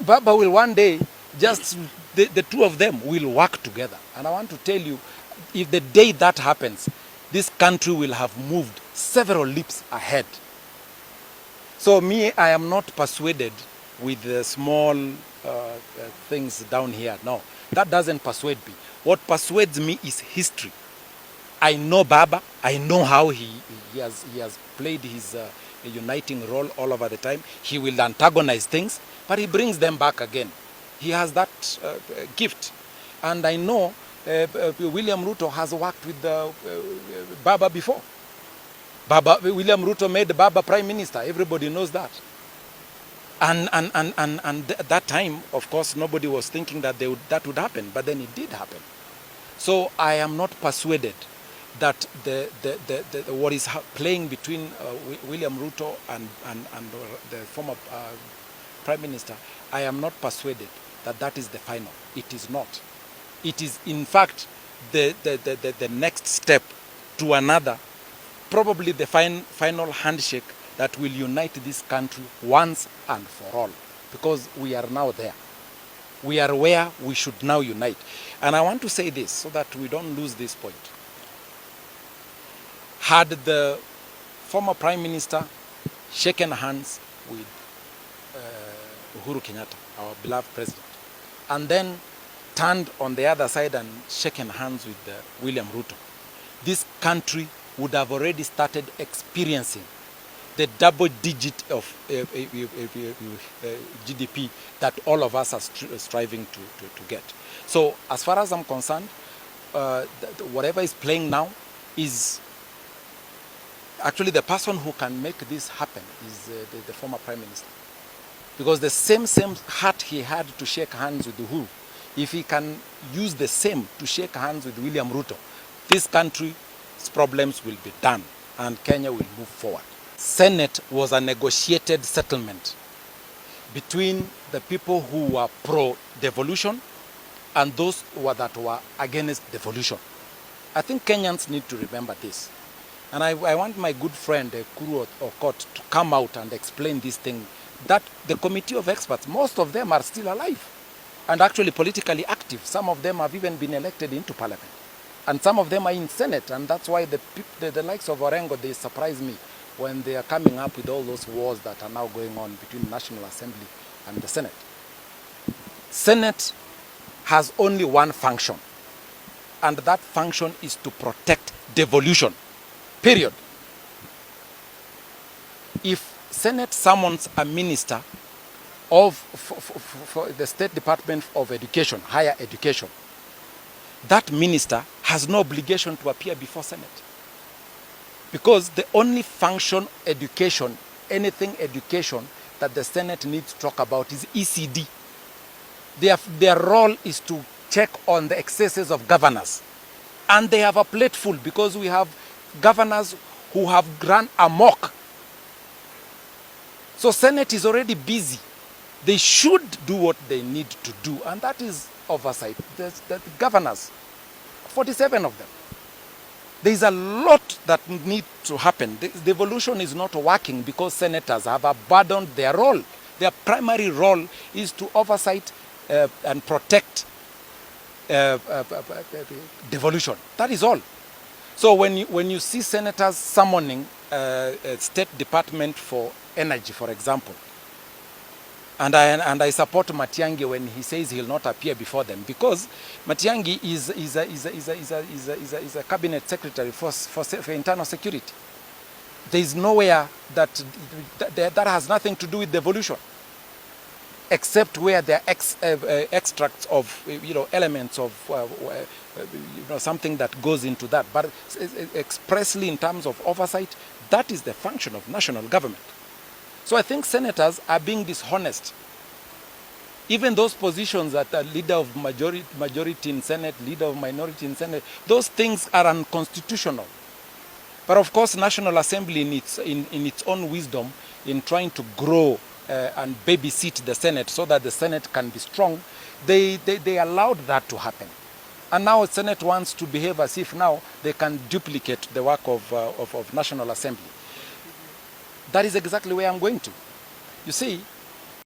Baba will one day, just the two of them will work together. And I want to tell you, if the day that happens, this country will have moved several leaps ahead. So me, I am not persuaded with the small things down here. No, that doesn't persuade me. What persuades me is history. I know Baba. I know how he has played his uniting role all over the time. He will antagonize things, but he brings them back again. He has that gift. And I know William Ruto has worked with Baba before. William Ruto made Baba Prime Minister. Everybody knows that. And that time, of course, nobody was thinking that that would happen, but then it did happen. So I am not persuaded that what is playing between William Ruto and the former Prime Minister, I am not persuaded that that is the final. It is not. It is, in fact, the next step to another, probably the final handshake that will unite this country once and for all, because we are now there. We are where we should now unite. And I want to say this so that we don't lose this point. Had the former Prime Minister shaken hands with Uhuru Kenyatta, our beloved president, and then turned on the other side and shaken hands with William Ruto, this country would have already started experiencing the double digit of GDP that all of us are striving to get. So as far as I'm concerned, whatever is playing now is actually the person who can make this happen is the former Prime Minister. Because the same heart he had to shake hands with Uhuru, if he can use the same to shake hands with William Ruto, this country's problems will be done and Kenya will move forward. Senate was a negotiated settlement between the people who were pro-devolution and those that were against devolution. I think Kenyans need to remember this. And I want my good friend Kuru Okot to come out and explain this thing, that the committee of experts, most of them are still alive and actually politically active. Some of them have even been elected into parliament. And some of them are in Senate, and that's why the likes of Orengo, they surprise me when they are coming up with all those wars that are now going on between the National Assembly and the Senate. Senate has only one function, and that function is to protect devolution, period. If Senate summons a minister for the State Department of Education, higher education, that minister has no obligation to appear before Senate. Because the only function education, anything education that the Senate needs to talk about is ECD. Their role is to check on the excesses of governors. And they have a plate full because we have governors who have run amok. So Senate is already busy. They should do what they need to do, and that is oversight. The governors, 47 of them. There is a lot that needs to happen. The devolution is not working because senators have abandoned their role. Their primary role is to oversight and protect devolution. That is all. So when you see senators summoning a State Department for Energy, for example, and I support Matiang'i when he says he'll not appear before them, because Matiang'i is a cabinet secretary for internal security. There is nowhere that has nothing to do with devolution, except where there are extracts of elements of something that goes into that. But expressly in terms of oversight, that is the function of national government. So I think senators are being dishonest. Even those positions that are leader of majority in Senate, leader of minority in Senate, those things are unconstitutional. But of course, National Assembly in its own wisdom, in trying to grow and babysit the Senate so that the Senate can be strong, they allowed that to happen. And now the Senate wants to behave as if now they can duplicate the work of National Assembly. That is exactly where I'm going to. You see,